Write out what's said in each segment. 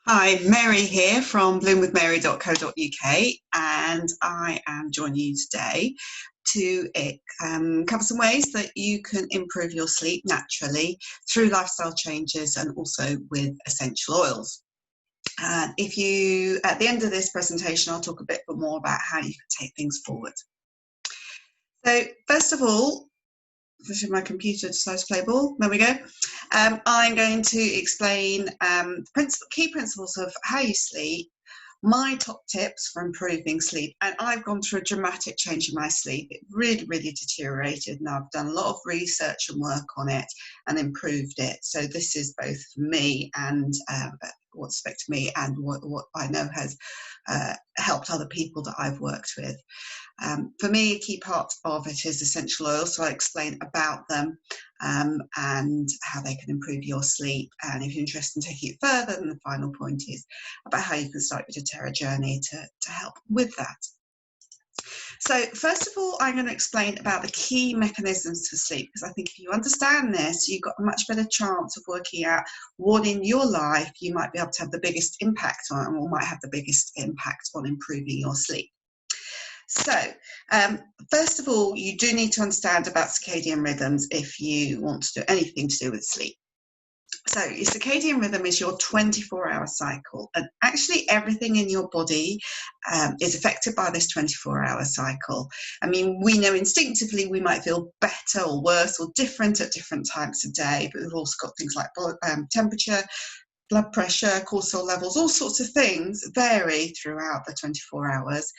Hi, Mary here from bloomwithmary.co.uk, and I am joining you today to cover some ways that you can improve your sleep naturally through lifestyle changes and also with essential oils. And at the end of this presentation, I'll talk a bit more about how you can take things forward. So first of all, if my computer decides to play ball, there we go. I'm going to explain key principles of how you sleep, my top tips for improving sleep. And I've gone through a dramatic change in my sleep. It really, really deteriorated, and I've done a lot of research and work on it and improved it. So this is both for me and what's affected me and what I know has helped other people that I've worked with. For me, a key part of it is essential oils, so I explain about them and how they can improve your sleep. And if you're interested in taking it further, then the final point is about how you can start your doTERRA journey to help with that. So first of all, I'm going to explain about the key mechanisms for sleep, because I think if you understand this, you've got a much better chance of working out what in your life you might be able to have the biggest impact on, or might have the biggest impact on improving your sleep. So, first of all, you do need to understand about circadian rhythms if you want to do anything to do with sleep. So your circadian rhythm is your 24-hour cycle, and actually everything in your body is affected by this 24-hour cycle. I mean, we know instinctively we might feel better or worse or different at different times of day, but we've also got things like temperature, blood pressure, cortisol levels, all sorts of things vary throughout the 24 hours.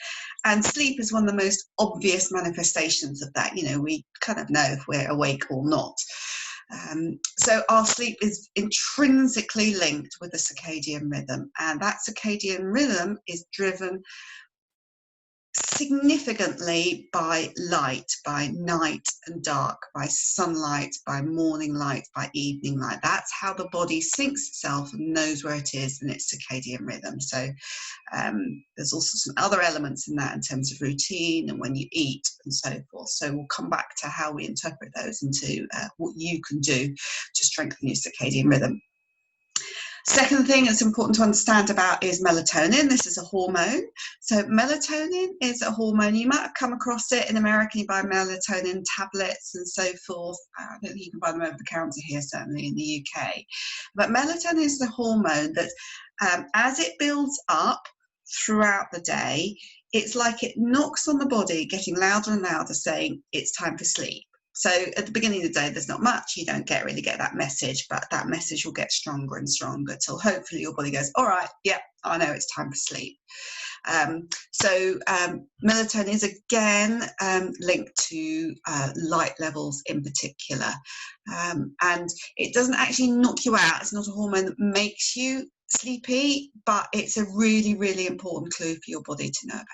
And sleep is one of the most obvious manifestations of that. You know, we kind of know if we're awake or not. So our sleep is intrinsically linked with the circadian rhythm, and that circadian rhythm is driven significantly by light, by night and dark, by sunlight, by morning light, by evening light. That's how the body syncs itself and knows where it is in its circadian rhythm. So there's also some other elements in that in terms of routine and when you eat and so forth. So we'll come back to how we interpret those into what you can do to strengthen your circadian rhythm. Second thing that's important to understand about is melatonin. This is a hormone. So melatonin is a hormone. You might have come across it in America. You buy melatonin tablets and so forth. I don't think you can buy them over the counter here, certainly in the UK. But melatonin is the hormone that as it builds up throughout the day, it's like it knocks on the body, getting louder and louder, saying it's time for sleep. So at the beginning of the day, there's not much. You don't really get that message, but that message will get stronger and stronger till hopefully your body goes, all right, yeah, I know it's time for sleep. Melatonin is again linked to light levels in particular. And it doesn't actually knock you out. It's not a hormone that makes you sleepy, but it's a really, really important clue for your body to know about.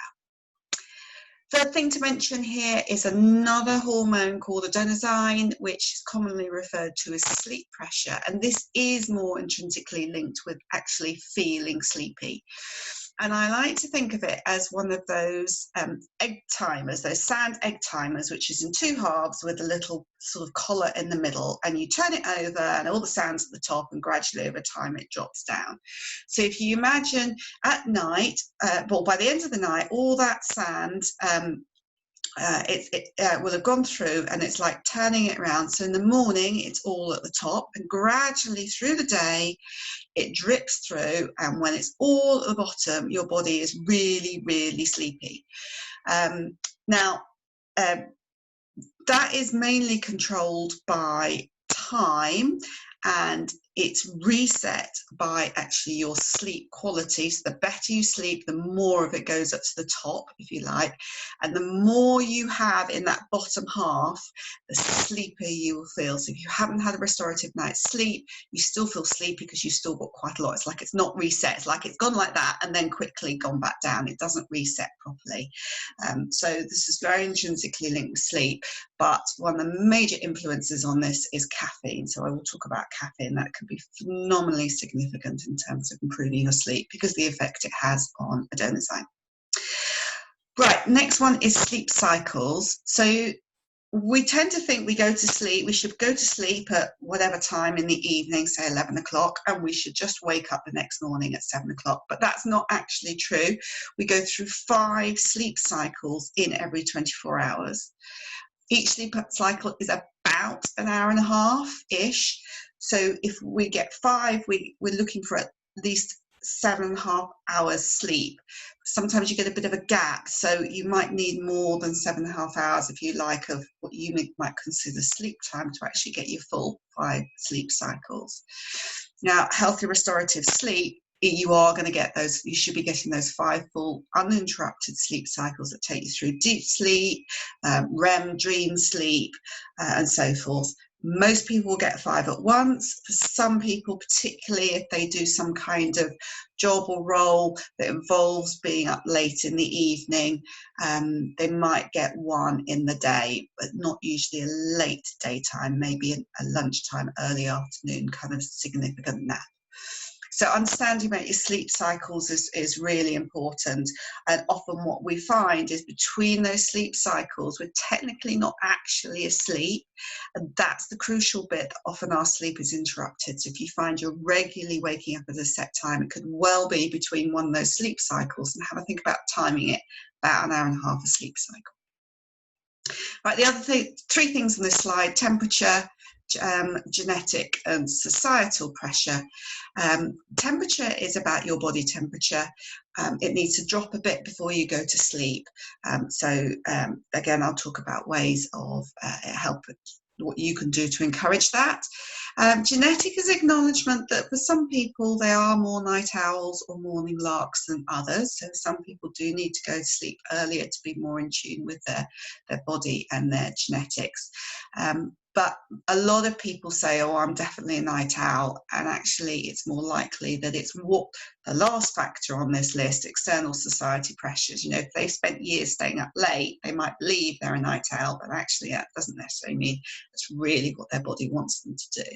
Third thing to mention here is another hormone called adenosine, which is commonly referred to as sleep pressure. And this is more intrinsically linked with actually feeling sleepy. And I like to think of it as one of those egg timers, those sand egg timers, which is in two halves with a little sort of collar in the middle. And you turn it over and all the sand's at the top, and gradually over time it drops down. So if you imagine at night, by the end of the night, all that sand will have gone through, and it's like turning it around. So in the morning, it's all at the top, and gradually through the day, it drips through. And when it's all at the bottom, your body is really, really sleepy. That is mainly controlled by time, and it's reset by actually your sleep quality. So the better you sleep, the more of it goes up to the top, if you like, and the more you have in that bottom half, the sleepier you will feel. So if you haven't had a restorative night's sleep, you still feel sleepy because you've still got quite a lot. It's like it's not reset. It's like it's gone like that and then quickly gone back down. It doesn't reset properly. So this is very intrinsically linked with sleep, but one of the major influences on this is caffeine. So I will talk about caffeine. That can be phenomenally significant in terms of improving your sleep because the effect it has on adenosine. Right, next one is sleep cycles. So we tend to think we should go to sleep at whatever time in the evening, say 11 o'clock, and we should just wake up the next morning at 7 o'clock. But that's not actually true. We go through 5 sleep cycles in every 24 hours. Each sleep cycle is about an hour and a half-ish. So if we get 5, we're looking for at least 7.5 hours sleep. Sometimes you get a bit of a gap, so you might need more than 7.5 hours, if you like, of what you might consider sleep time to actually get your full 5 sleep cycles. Now, healthy restorative sleep, you are going to get those, you should be getting those 5 full uninterrupted sleep cycles that take you through deep sleep, REM, dream sleep, and so forth. Most people will get 5 at once. For some people, particularly if they do some kind of job or role that involves being up late in the evening, they might get 1 in the day, but not usually a late daytime, maybe a lunchtime, early afternoon kind of significant nap. So understanding about your sleep cycles is really important. And often what we find is between those sleep cycles, we're technically not actually asleep. And that's the crucial bit that often our sleep is interrupted. So if you find you're regularly waking up at a set time, it could well be between one of those sleep cycles, and have a think about timing it, about an hour and a half a sleep cycle. Right, the other 3 things on this slide: temperature, genetic and societal pressure. Temperature is about your body temperature. It needs to drop a bit before you go to sleep. Again, I'll talk about ways of what you can do to encourage that. Genetic is acknowledgement that for some people they are more night owls or morning larks than others. So some people do need to go to sleep earlier to be more in tune with their body and their genetics. But a lot of people say, oh, I'm definitely a night owl, and actually it's more likely that it's what the last factor on this list, external society pressures. You know, if they've spent years staying up late, they might believe they're a night owl, but actually that doesn't necessarily mean that's really what their body wants them to do.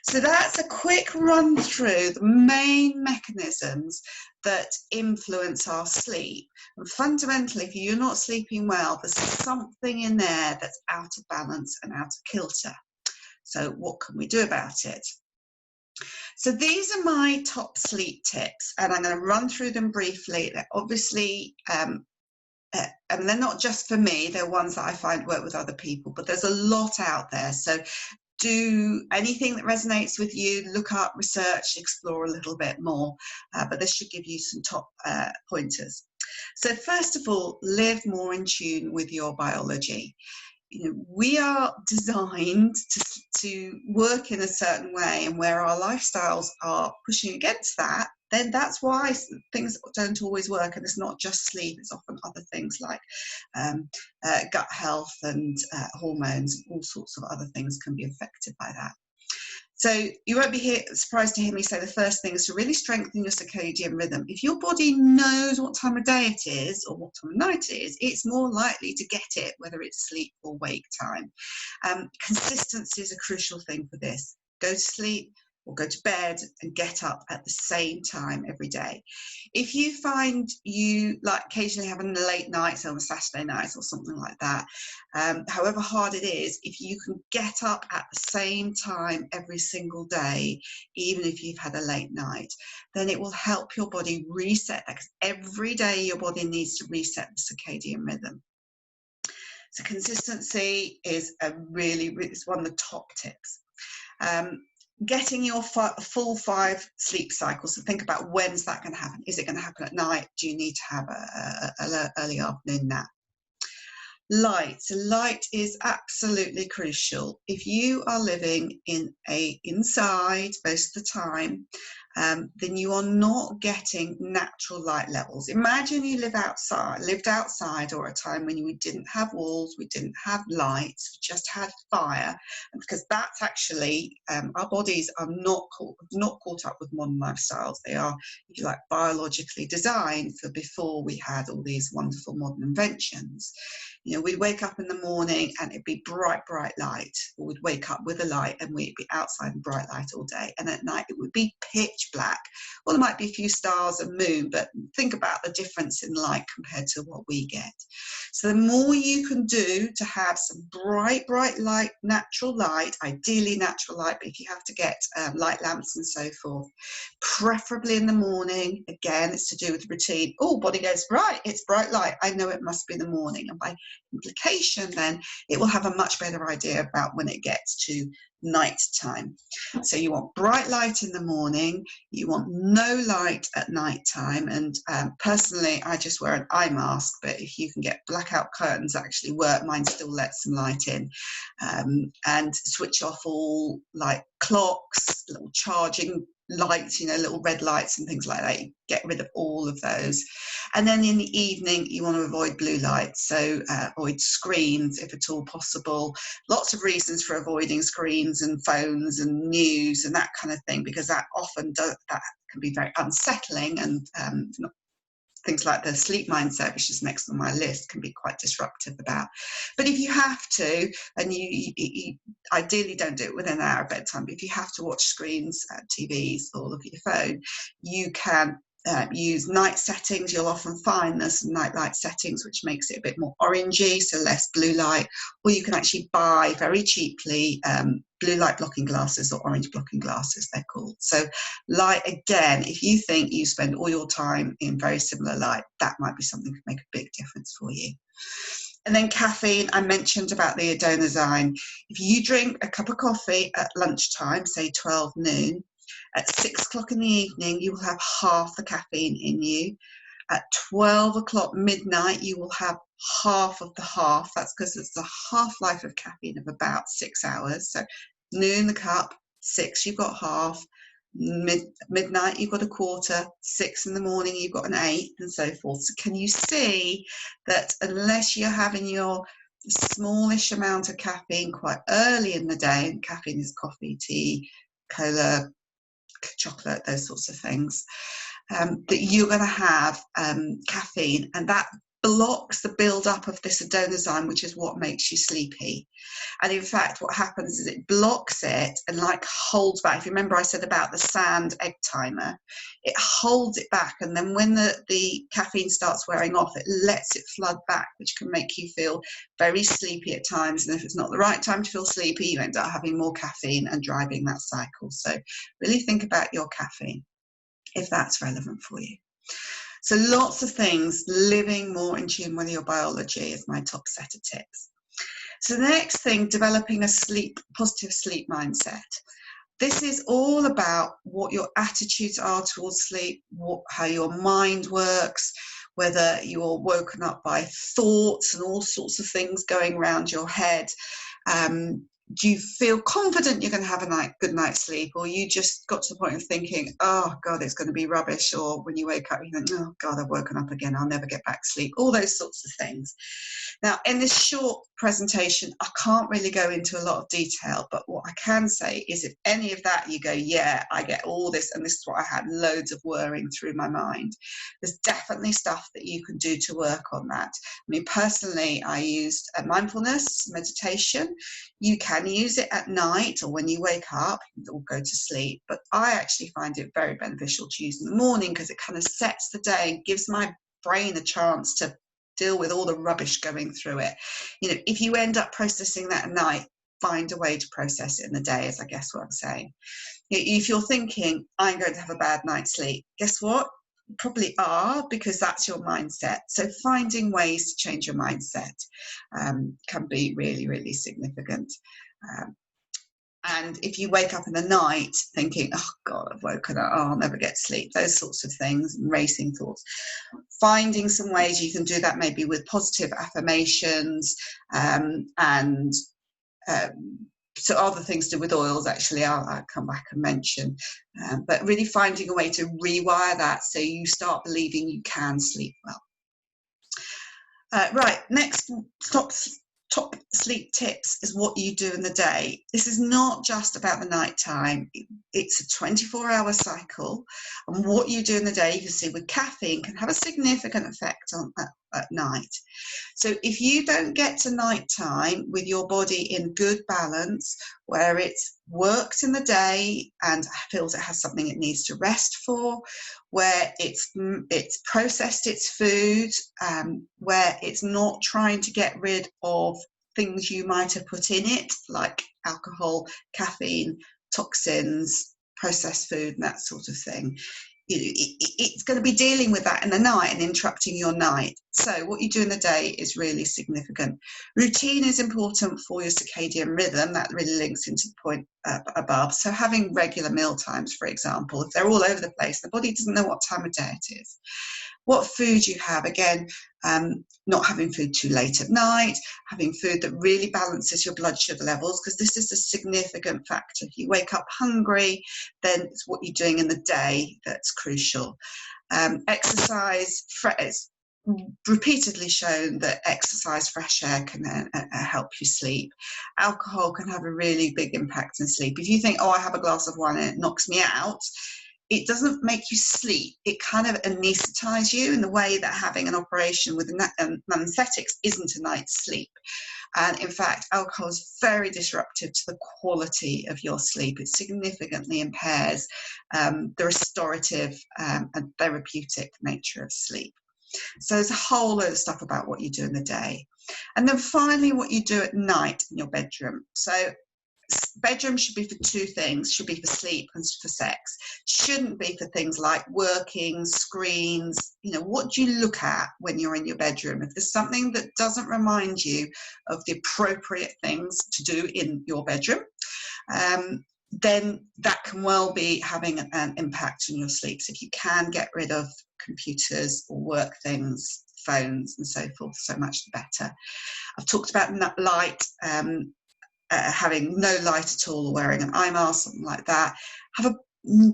So that's a quick run through the main mechanisms that influence our sleep. And fundamentally, if you're not sleeping well, there's something in there that's out of balance and out of kilter. So what can we do about it? So these are my top sleep tips, and I'm going to run through them briefly. They're obviously, and they're not just for me, they're ones that I find work with other people, but there's a lot out there. So do anything that resonates with you, look up, research, explore a little bit more, but this should give you some top pointers. So first of all, live more in tune with your biology. You know, we are designed to work in a certain way, and where our lifestyles are pushing against that, then that's why things don't always work. And it's not just sleep, it's often other things like gut health and hormones, all sorts of other things can be affected by that. So you won't be surprised to hear me say the first thing is to really strengthen your circadian rhythm. If your body knows what time of day it is or what time of night it is, it's more likely to get it, whether it's sleep or wake time. Consistency is a crucial thing for this. Go to sleep or go to bed and get up at the same time every day. If you find you like occasionally having a late night, so on a Saturday night or something like that, however hard it is, if you can get up at the same time every single day, even if you've had a late night, then it will help your body reset that, because every day your body needs to reset the circadian rhythm. So consistency is it's one of the top tips. Getting your full 5 sleep cycles, so think about when's that going to happen. Is it going to happen at night? Do you need to have an early afternoon nap? Light. So light is absolutely crucial. If you are living inside most of the time, then you are not getting natural light levels. Imagine you lived outside, or a time when we didn't have walls, we didn't have lights, we just had fire. And because that's actually, our bodies are not caught up with modern lifestyles. They are, if you like, biologically designed for before we had all these wonderful modern inventions. You know, we'd wake up in the morning and it'd be bright, bright light, or we'd wake up with a light and we'd be outside in bright light all day. And at night it would be pitch pitch black, or there might be a few stars and moon, but think about the difference in light compared to what we get. So the more you can do to have some bright light, natural light, ideally natural light, but if you have to get light lamps and so forth, preferably in the morning. Again, it's to do with routine. Oh, body goes, right, it's bright light, I know it must be the morning, and by implication then it will have a much better idea about when it gets to night time. So you want bright light in the morning, you want no light at night time, and personally I just wear an eye mask, but if you can get blackout curtains that actually work, mine still lets some light in, and switch off all like clocks, little charging lights, you know, little red lights and things like that. You get rid of all of those. And then in the evening you want to avoid blue light, so avoid screens if at all possible. Lots of reasons for avoiding screens and phones and news and that kind of thing, because that often that can be very unsettling, and things like the sleep mindset, which is next on my list, can be quite disruptive about. But if you have to, and you ideally don't do it within an hour of bedtime, but if you have to watch screens, TVs, or look at your phone, you can use night settings. You'll often find there's some night light settings which makes it a bit more orangey, so less blue light, or you can actually buy very cheaply blue light blocking glasses, or orange blocking glasses they're called. So light, again, if you think you spend all your time in very similar light, that might be something that could make a big difference for you. And then caffeine, I mentioned about the adenosine. If you drink a cup of coffee at lunchtime, say 12 noon, at 6 o'clock in the evening, you will have half the caffeine in you. At 12 o'clock midnight, you will have half of the half. That's because it's a half-life of caffeine of about 6 hours. So noon, the cup, 6, you've got half. Midnight, you've got a quarter. 6 in the morning, you've got an 1/8, and so forth. So can you see that unless you're having your smallish amount of caffeine quite early in the day, and caffeine is coffee, tea, cola, chocolate, those sorts of things, that you're going to have caffeine, and that blocks the build-up of this adenosine, which is what makes you sleepy. And in fact, what happens is it blocks it and like holds back. If you remember I said about the sand egg timer, it holds it back, and then when the caffeine starts wearing off, it lets it flood back, which can make you feel very sleepy at times. And if it's not the right time to feel sleepy, you end up having more caffeine and driving that cycle. So really think about your caffeine, if that's relevant for you. So lots of things, living more in tune with your biology is my top set of tips. So the next thing, developing a positive sleep mindset. This is all about what your attitudes are towards sleep, how your mind works, whether you're woken up by thoughts and all sorts of things going around your head. Do you feel confident you're going to have a good night's sleep, or you just got to the point of thinking, oh God, it's going to be rubbish, or when you wake up you think, oh God, I've woken up again, I'll never get back to sleep, all those sorts of things. Now, in this short presentation, I can't really go into a lot of detail, but what I can say is if any of that you go, yeah, I get all this, and this is what I had loads of whirring through my mind, there's definitely stuff that you can do to work on that. I mean, personally, I used mindfulness meditation. You can use it at night or when you wake up or go to sleep, but I actually find it very beneficial to use in the morning because it kind of sets the day and gives my brain a chance to deal with all the rubbish going through it. You know, if you end up processing that at night, find a way to process it in the day, is I guess what I'm saying. If you're thinking, I'm going to have a bad night's sleep, guess what? You probably are, because that's your mindset. So finding ways to change your mindset can be really, really significant. And if you wake up in the night thinking, oh God, I've woken up, oh, I'll never get sleep, those sorts of things, and racing thoughts, finding some ways you can do that, maybe with positive affirmations and so other things to do with oils, actually, I'll come back and mention. But really finding a way to rewire that so you start believing you can sleep well. Right, next top sleep tips is what you do in the day. This is not just about the night time. It's a 24-hour cycle, and what you do in the day, you can see with caffeine, can have a significant effect at night. So if you don't get to night time with your body in good balance, where it's worked in the day and feels it has something it needs to rest for, where it's processed its food, where it's not trying to get rid of things you might have put in it, like alcohol, caffeine, toxins, processed food, and that sort of thing. It's going to be dealing with that in the night and interrupting your night. So what you do in the day is really significant. Routine is important for your circadian rhythm. That really links into the point above. So having regular meal times, for example, if they're all over the place, the body doesn't know what time of day it is. What food you have, again, not having food too late at night, having food that really balances your blood sugar levels, because this is a significant factor. If you wake up hungry, then it's what you're doing in the day that's crucial. Exercise, it's repeatedly shown that exercise, fresh air can help you sleep. Alcohol can have a really big impact on sleep. If you think, oh, I have a glass of wine and it knocks me out, it doesn't make you sleep. It kind of anaesthetises you in the way that having an operation with anaesthetics isn't a night's sleep. And in fact, alcohol is very disruptive to the quality of your sleep. It significantly impairs the restorative and therapeutic nature of sleep. So there's a whole load of stuff about what you do in the day. And then finally, what you do at night in your bedroom. So bedroom should be for two things, should be for sleep and for sex. Shouldn't be for things like working, screens. You know, what do you look at when you're in your bedroom? If there's something that doesn't remind you of the appropriate things to do in your bedroom, then that can well be having an impact on your sleep. So if you can get rid of computers or work things, phones and so forth, so much the better. I've talked about light, having no light at all, or wearing an eye mask, something like that. Have a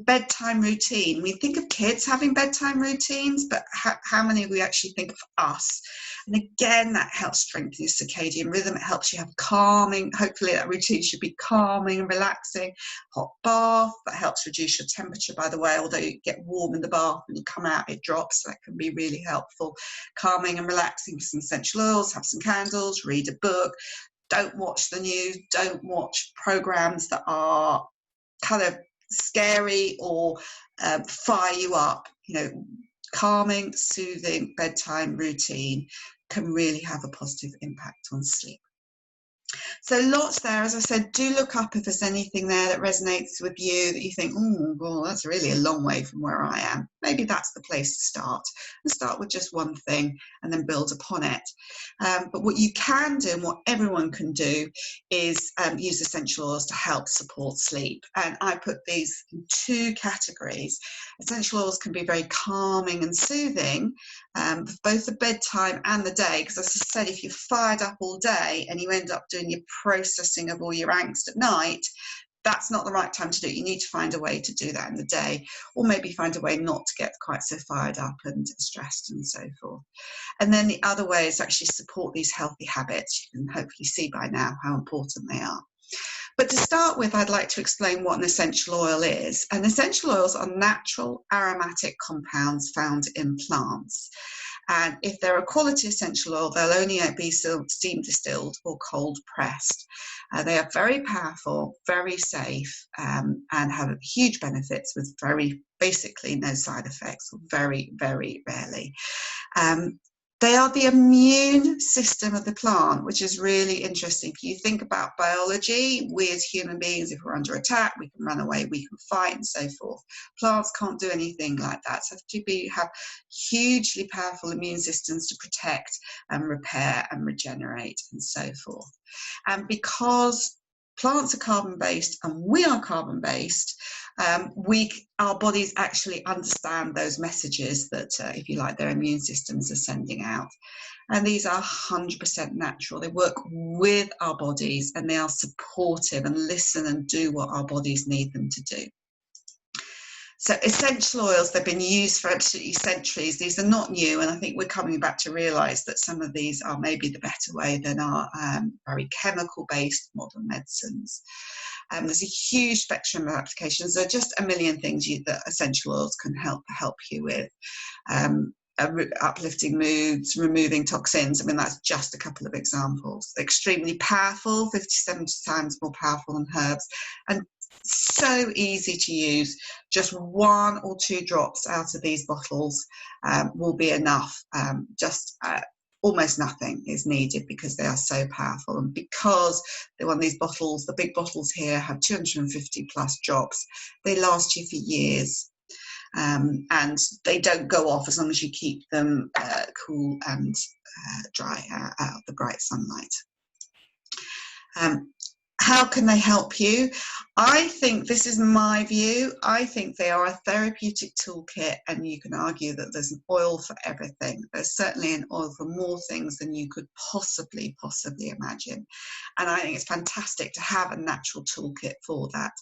bedtime routine. We think of kids having bedtime routines, but how many of we actually think of us? And again, that helps strengthen your circadian rhythm. It helps you have calming, hopefully that routine should be calming and relaxing. Hot bath, that helps reduce your temperature, by the way. Although you get warm in the bath, when you come out it drops, so that can be really helpful. Calming and relaxing with some essential oils, have some candles, read a book. Don't watch the news, don't watch programs that are kind of scary or fire you up. You know, calming, soothing bedtime routine can really have a positive impact on sleep. So lots there. As I said, do look up if there's anything there that resonates with you, that you think, oh, well, that's really a long way from where I am. Maybe that's the place to start. And start with just one thing and then build upon it. But what you can do, and what everyone can do, is use essential oils to help support sleep. And I put these in two categories. Essential oils can be very calming and soothing, both the bedtime and the day, because as I said, if you're fired up all day and you end up doing your processing of all your angst at night, that's not the right time to do it. You need to find a way to do that in the day, or maybe find a way not to get quite so fired up and stressed and so forth. And then the other way is actually support these healthy habits. You can hopefully see by now how important they are. But to start with, I'd like to explain what an essential oil is. And essential oils are natural aromatic compounds found in plants. And if they're a quality essential oil, they'll only be steam distilled or cold pressed. They are very powerful, very safe, and have huge benefits with basically no side effects, or very, very rarely. They are the immune system of the plant, which is really interesting. If you think about biology, we as human beings, if we're under attack, we can run away, we can fight and so forth. Plants can't do anything like that. So have hugely powerful immune systems to protect and repair and regenerate and so forth. And because plants are carbon-based and we are carbon-based, our bodies actually understand those messages that, if you like, their immune systems are sending out. And these are 100% natural. They work with our bodies and they are supportive and listen and do what our bodies need them to do. So essential oils, they've been used for absolutely centuries. These are not new, and I think we're coming back to realise that some of these are maybe the better way than our very chemical-based modern medicines. There's a huge spectrum of applications. There are just a million things that essential oils can help you with. uplifting moods, removing toxins. I mean, that's just a couple of examples. Extremely powerful, 50 to 70 times more powerful than herbs, and so easy to use. Just 1 or 2 drops out of these bottles will be enough. Almost nothing is needed because they are so powerful, and because they're one of these bottles, the big bottles here have 250 plus drops, they last you for years. And they don't go off as long as you keep them cool and dry out of the bright sunlight. How can they help you? I think, this is my view, I think they are a therapeutic toolkit, and you can argue that there's an oil for everything. There's certainly an oil for more things than you could possibly imagine. And I think it's fantastic to have a natural toolkit for that.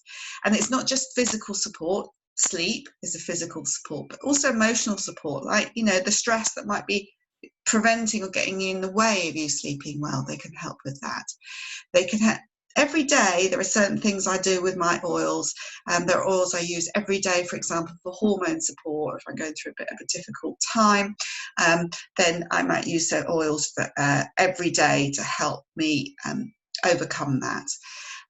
And it's not just physical support. Sleep is a physical support, but also emotional support, like, you know, the stress that might be preventing or getting you in the way of you sleeping well. They can help with that. They can every day there are certain things I do with my oils. There are oils I use every day, for example, for hormone support. If I'm going through a bit of a difficult time, then I might use certain oils for every day to help me overcome that.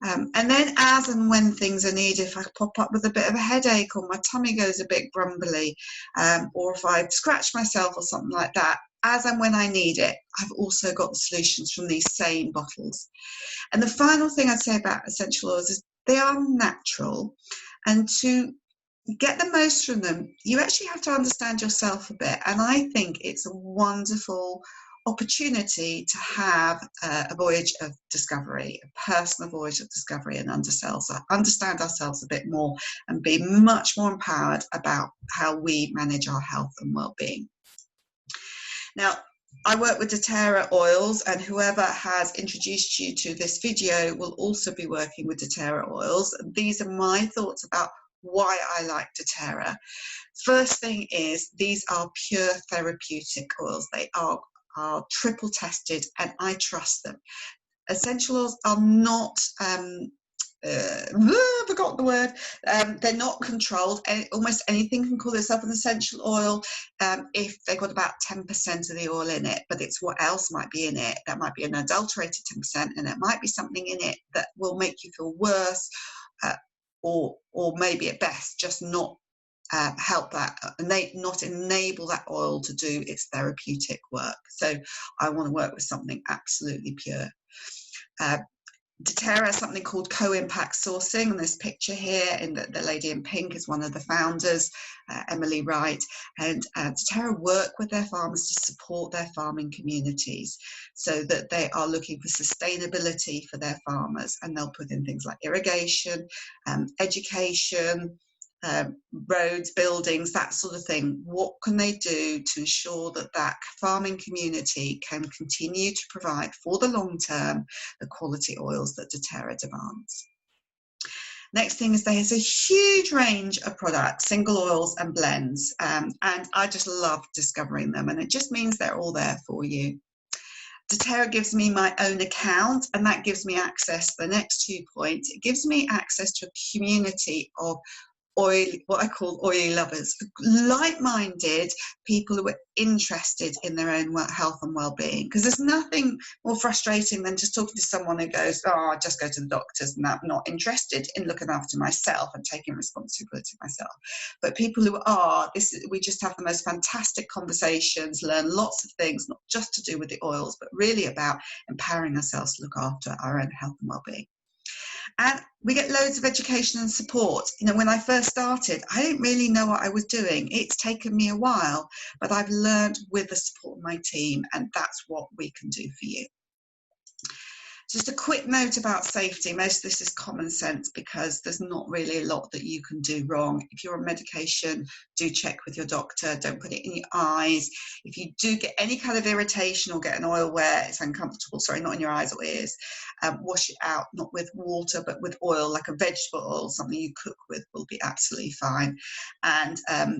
And then as and when things are needed, if I pop up with a bit of a headache, or my tummy goes a bit grumbly, or if I scratch myself or something like that, as and when I need it, I've also got the solutions from these same bottles. And the final thing I'd say about essential oils is they are natural, and to get the most from them, you actually have to understand yourself a bit. And I think it's a wonderful opportunity to have a voyage of discovery, a personal voyage of discovery, and understand ourselves a bit more, and be much more empowered about how we manage our health and well-being. Now, I work with doTERRA oils, and whoever has introduced you to this video will also be working with doTERRA oils. These are my thoughts about why I like doTERRA. First thing is, these are pure therapeutic oils. They are triple tested, and I trust them. Essential oils are not I forgot the word. They're not controlled. Almost anything can call itself an essential oil if they've got about 10% of the oil in it, but it's what else might be in it. That might be an adulterated 10%, and it might be something in it that will make you feel worse, or maybe at best just not help that, not enable that oil to do its therapeutic work. So I want to work with something absolutely pure. doTERRA has something called co-impact sourcing, and this picture here, in the lady in pink is one of the founders, Emily Wright, and doTERRA work with their farmers to support their farming communities, so that they are looking for sustainability for their farmers, and they'll put in things like irrigation, education, roads, buildings, that sort of thing. What can they do to ensure that that farming community can continue to provide for the long term the quality oils that doTERRA demands? Next thing is there's a huge range of products, single oils and blends, and I just love discovering them, and it just means they're all there for you. doTERRA gives me my own account, and that gives me access, the next 2 points, it gives me access to a community of oil, what I call oily lovers, like-minded people who are interested in their own health and well-being. Because there's nothing more frustrating than just talking to someone who goes, oh, I just go to the doctors and I'm not interested in looking after myself and taking responsibility myself. But people who are, we just have the most fantastic conversations, learn lots of things, not just to do with the oils, but really about empowering ourselves to look after our own health and well-being. And we get loads of education and support. You know, when I first started, I didn't really know what I was doing. It's taken me a while, but I've learned with the support of my team, and that's what we can do for you. Just a quick note about safety. Most of this is common sense, because there's not really a lot that you can do wrong. If you're on medication, do check with your doctor. Don't put it in your eyes. If you do get any kind of irritation or get an oil where it's uncomfortable, sorry, not in your eyes or ears, wash it out, not with water, but with oil, like a vegetable oil, something you cook with will be absolutely fine. And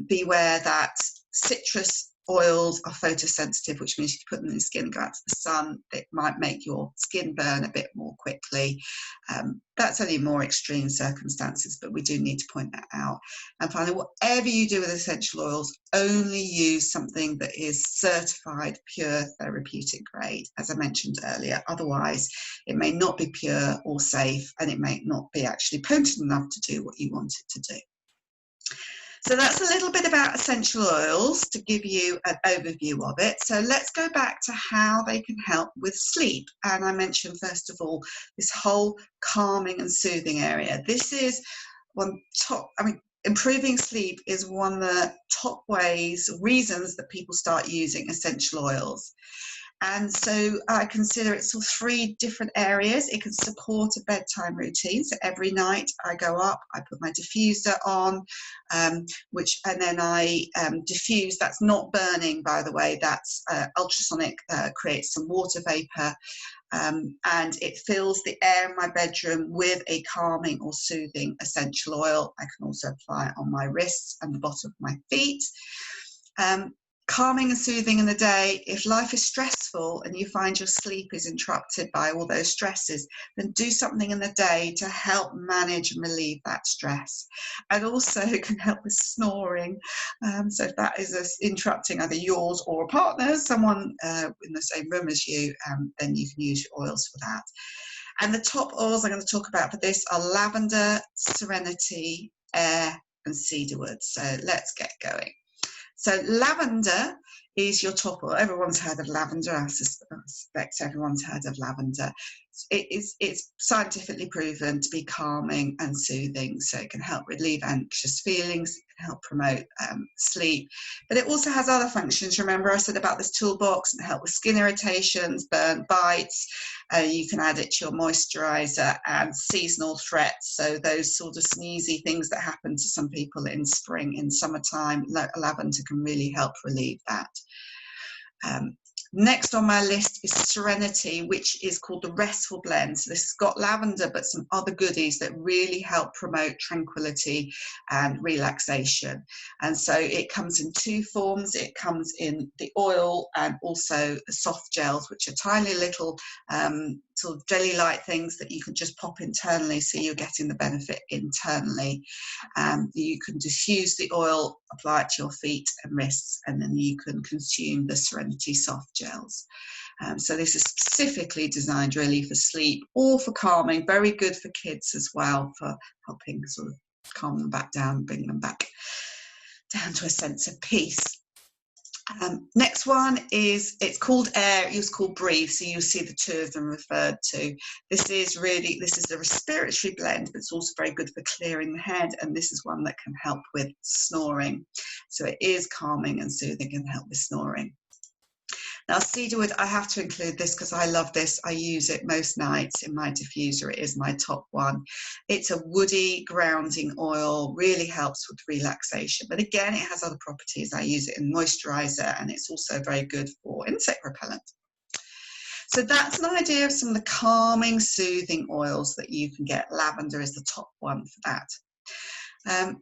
beware that citrus oils are photosensitive, which means if you put them in the skin and go out to the sun, it might make your skin burn a bit more quickly. That's only more extreme circumstances, but we do need to point that out. And finally, whatever you do with essential oils, only use something that is certified pure therapeutic grade, as I mentioned earlier. Otherwise, it may not be pure or safe, and it may not be actually potent enough to do what you want it to do. So that's a little bit about essential oils to give you an overview of it. So let's go back to how they can help with sleep. And I mentioned, first of all, this whole calming and soothing area. This is improving sleep is one of the top reasons that people start using essential oils. And so I consider it sort of 3 different areas. It can support a bedtime routine. So every night I go up, I put my diffuser on, and then I diffuse. That's not burning, by the way. That's ultrasonic, creates some water vapor, and it fills the air in my bedroom with a calming or soothing essential oil. I can also apply it on my wrists and the bottom of my feet. Calming and soothing in the day. If life is stressful and you find your sleep is interrupted by all those stresses, then do something in the day to help manage and relieve that stress. And also it can help with snoring. So if that is interrupting either yours or a partner, someone in the same room as you, then you can use your oils for that. And the top oils I'm going to talk about for this are Lavender, Serenity, Air and Cedarwood. So let's get going. So lavender is your top oil. Everyone's heard of lavender. I suspect everyone's heard of lavender. It's scientifically proven to be calming and soothing, so it can help relieve anxious feelings, it can help promote sleep, but it also has other functions. Remember I said about this toolbox, and help with skin irritations, burn, bites. You can add it to your moisturizer and seasonal threats, so those sort of sneezy things that happen to some people in spring, in summertime, lavender can really help relieve that. Next on my list is Serenity, which is called the Restful blend. So this has got lavender, but some other goodies that really help promote tranquility and relaxation. And so it comes in 2 forms. It comes in the oil and also the soft gels, which are tiny little sort of jelly-like things that you can just pop internally, so you're getting the benefit internally. You can diffuse the oil, apply it to your feet and wrists, and then you can consume the Serenity soft gels. So this is specifically designed really for sleep or for calming. Very good for kids as well, for helping sort of calm them back down, bring them back down to a sense of peace. Next one is, it's called Air, it was called Breathe, so you'll see the 2 of them referred to. This is a respiratory blend, but it's also very good for clearing the head, and this is one that can help with snoring. So it is calming and soothing and help with snoring. Now Cedarwood, I have to include this because I love this. I use it most nights in my diffuser. It is my top one. It's a woody grounding oil, really helps with relaxation. But again, it has other properties. I use it in moisturizer, and it's also very good for insect repellent. So that's an idea of some of the calming, soothing oils that you can get. Lavender is the top one for that.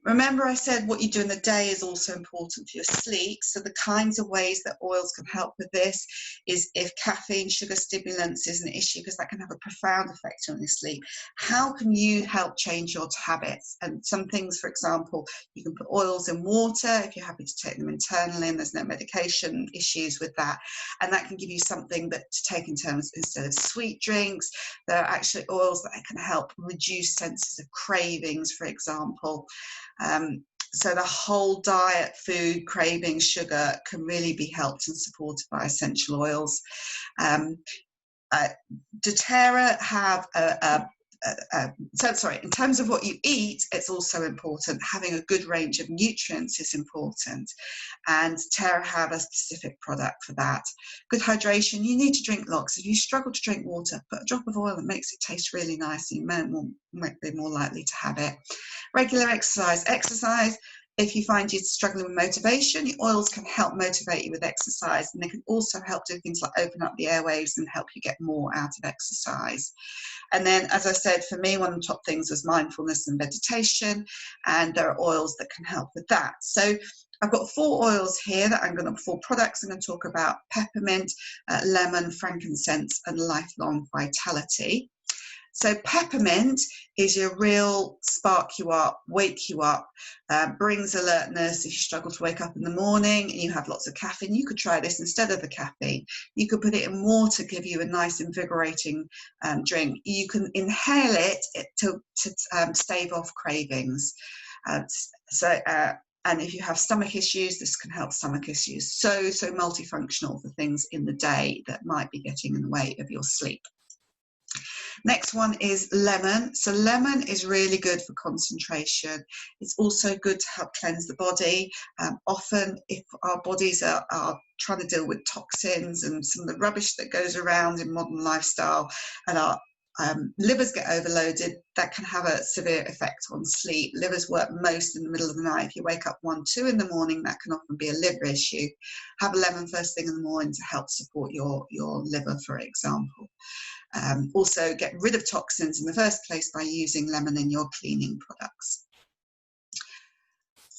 Remember I said what you do in the day is also important for your sleep. So the kinds of ways that oils can help with this is if caffeine, sugar, stimulants is an issue, because that can have a profound effect on your sleep. How can you help change your habits? And some things, for example, you can put oils in water if you're happy to take them internally and there's no medication issues with that. And that can give you something that to take in terms, instead of sweet drinks, there are actually oils that can help reduce senses of cravings, for example. So the whole diet, food, craving, sugar can really be helped and supported by essential oils. doTERRA have in terms of what you eat, it's also important. Having a good range of nutrients is important, and doTERRA have a specific product for that. Good hydration, you need to drink lots. If you struggle to drink water, put a drop of oil that makes it taste really nice, and you might be more likely to have it. Regular exercise. If you find you're struggling with motivation, the oils can help motivate you with exercise, and they can also help do things like open up the airwaves and help you get more out of exercise. And then, as I said, for me, one of the top things was mindfulness and meditation, and there are oils that can help with that. So I've got 4 oils here that I'm going to, 4 products I'm going to talk about: peppermint, lemon, frankincense, and lifelong vitality. So peppermint is your real spark you up, wake you up, brings alertness. If you struggle to wake up in the morning and you have lots of caffeine, you could try this instead of the caffeine. You could put it in water, give you a nice invigorating drink. You can inhale it to stave off cravings. And if you have stomach issues, this can help stomach issues. So multifunctional for things in the day that might be getting in the way of your sleep. Next one is lemon. So lemon is really good for concentration. It's also good to help cleanse the body. Often if our bodies are trying to deal with toxins and some of the rubbish that goes around in modern lifestyle, and our livers get overloaded, that can have a severe effect on sleep. Livers work most in the middle of the night. If you wake up 1, 2 in the morning, that can often be a liver issue. Have a lemon first thing in the morning to help support your liver, for example. Also get rid of toxins in the first place by using lemon in your cleaning products.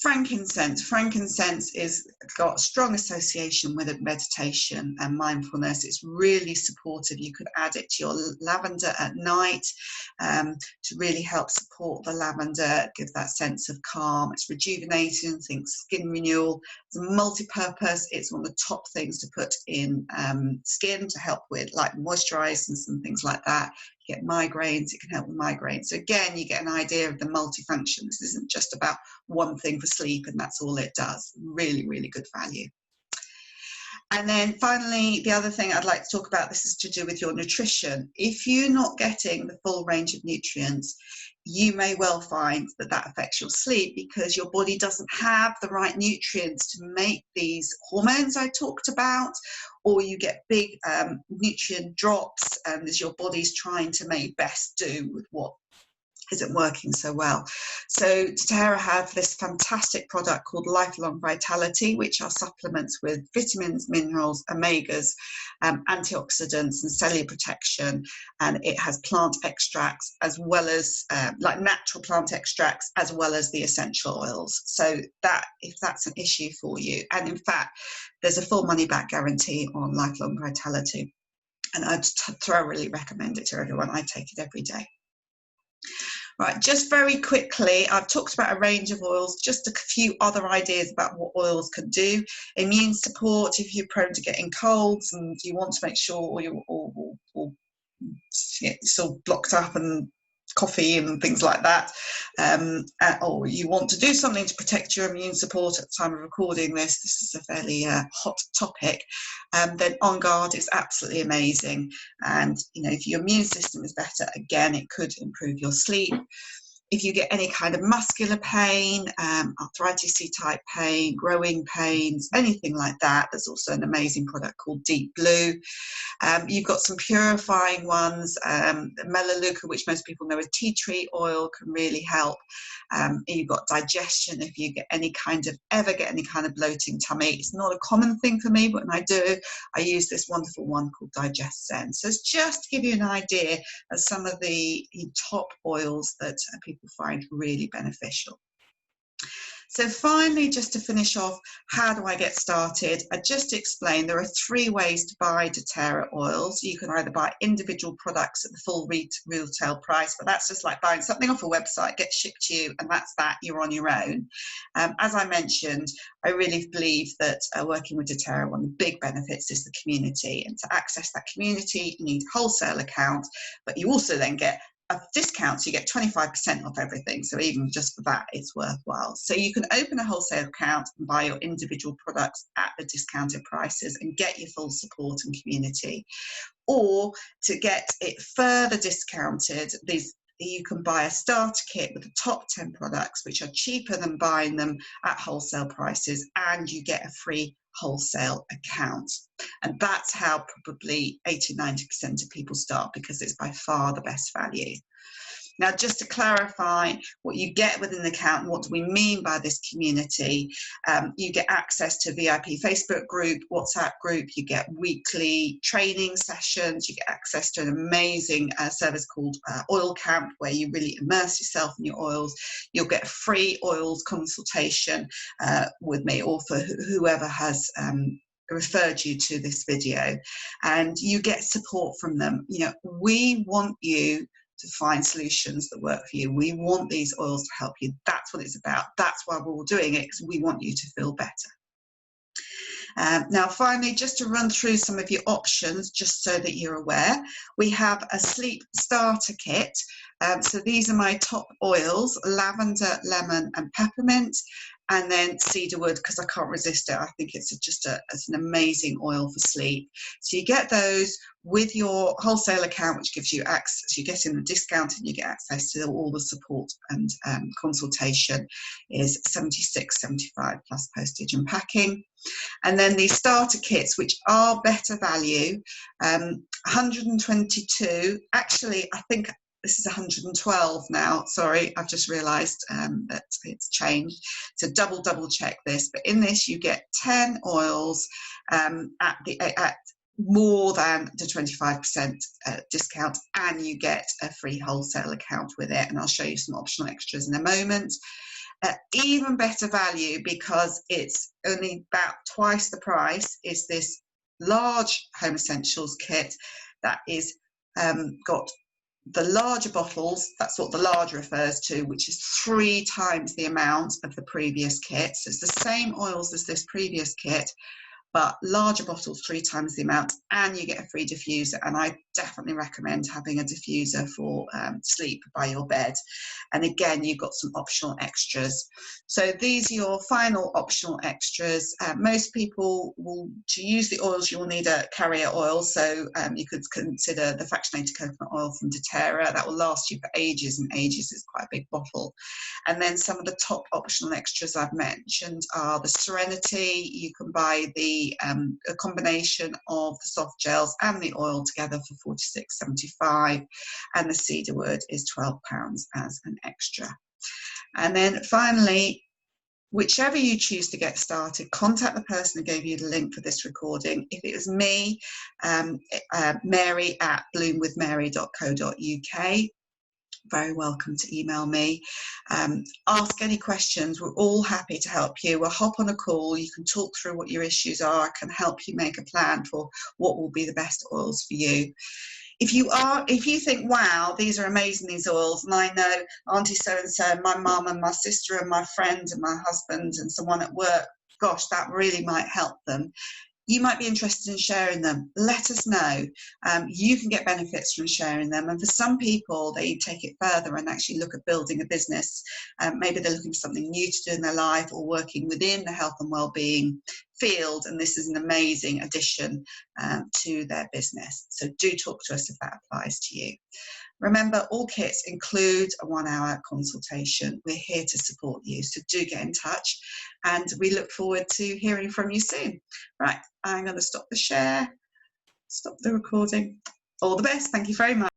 Frankincense. Frankincense is got strong association with meditation and mindfulness. It's really supportive. You could add it to your lavender at night to really help support the lavender, give that sense of calm. It's rejuvenating, think skin renewal. It's multi-purpose. It's one of the top things to put in skin to help with like moisturize and some things like that. You get migraines, it can help with migraines. So again, you get an idea of the multifunction. This isn't just about one thing for sleep and that's all it does. Really, really good value. And then finally, the other thing I'd like to talk about, this is to do with your nutrition. If you're not getting the full range of nutrients, you may well find that that affects your sleep because your body doesn't have the right nutrients to make these hormones I talked about, or you get big nutrient drops and as your body's trying to make best do with what isn't working so well. So doTERRA have this fantastic product called Lifelong Vitality, which are supplements with vitamins, minerals, omegas, antioxidants and cellular protection. And it has plant extracts as well as like natural plant extracts as well as the essential oils. So that if that's an issue for you, and in fact, there's a full money back guarantee on Lifelong Vitality. And I'd thoroughly recommend it to everyone. I take it every day. Right, just very quickly, I've talked about a range of oils, just a few other ideas about what oils can do. Immune support, if you're prone to getting colds and you want to make sure you're all sort of blocked up and coffee and things like that, or you want to do something to protect your immune support at the time of recording this is a fairly hot topic, then On Guard is absolutely amazing. And you know, if your immune system is better, again, it could improve your sleep. If you get any kind of muscular pain, arthritis type pain, growing pains, anything like that, there's also an amazing product called Deep Blue. You've got some purifying ones, Melaleuca, which most people know as tea tree oil, can really help. You've got digestion if you ever get any kind of bloating tummy. It's not a common thing for me, but when I do, I use this wonderful one called Digest Zen. So it's just to give you an idea of some of the top oils that people find really beneficial. So finally, just to finish off, how do I get started? I just explained there are 3 ways to buy doTERRA oils. You can either buy individual products at the full retail price, but that's just like buying something off a website, gets shipped to you, and that's that, you're on your own. As I mentioned, I really believe that working with doTERRA, one of the big benefits is the community. And to access that community, you need a wholesale account, but you also then get discounts. You get 25% off everything, so even just for that it's worthwhile. So you can open a wholesale account and buy your individual products at the discounted prices and get your full support and community. Or to get it further discounted, you can buy a starter kit with the top 10 products, which are cheaper than buying them at wholesale prices, and you get a free wholesale account. And that's how probably 80-90% of people start, because it's by far the best value. Now, just to clarify what you get within the account, what do we mean by this community? You get access to VIP Facebook group, WhatsApp group, you get weekly training sessions, you get access to an amazing service called Oil Camp, where you really immerse yourself in your oils. You'll get a free oils consultation with me, or for whoever has referred you to this video, and you get support from them. You know, we want you to find solutions that work for you. We want these oils to help you. That's what it's about. That's why we're all doing it, because we want you to feel better. Now, finally, just to run through some of your options, just so that you're aware, we have a sleep starter kit. So these are my top oils: lavender, lemon, and peppermint, and then cedarwood, because I can't resist it. I think it's it's an amazing oil for sleep. So you get those with your wholesale account, which gives you access. You get in the discount and you get access to all the support, and consultation is $76.75 plus postage and packing. And then these starter kits, which are better value, 122. Actually, I think this is 112 now. Sorry, I've just realised that it's changed. So double check this. But in this, you get 10 oils at more than the 25% discount, and you get a free wholesale account with it. And I'll show you some optional extras in a moment. Even better value, because it's only about twice the price, is this large Home Essentials kit that is got the larger bottles. That's what the large refers to, which is 3 times the amount of the previous kit. So it's the same oils as this previous kit, but larger bottles, 3 times the amount, and you get a free diffuser. And I definitely recommend having a diffuser for sleep by your bed. And again, you've got some optional extras. So these are your final optional extras. Most people to use the oils, you'll need a carrier oil. So you could consider the fractionated coconut oil from doTERRA. That will last you for ages and ages. It's quite a big bottle. And then some of the top optional extras I've mentioned are the Serenity. You can buy a combination of the soft gels and the oil together for $46.75, and the cedarwood is £12 as an extra. And then finally, whichever you choose to get started, contact the person who gave you the link for this recording. If it was me, Mary at bloomwithmary.co.uk. Very welcome to email me. Ask any questions. We're all happy to help you. We'll hop on a call. You can talk through what your issues are. I can help you make a plan for what will be the best oils for you. If you think, wow, these are amazing, these oils, and I know Auntie so-and-so, my mum and my sister and my friend and my husband and someone at work, gosh, that really might help them. You might be interested in sharing them. Let us know. You can get benefits from sharing them. And for some people, they take it further and actually look at building a business. Maybe they're looking for something new to do in their life, or working within the health and well-being field. And this is an amazing addition to their business. So do talk to us if that applies to you. Remember, all kits include a 1-hour consultation. We're here to support you, so do get in touch, and we look forward to hearing from you soon. Right, I'm going to stop the share, stop the recording. All the best. Thank you very much.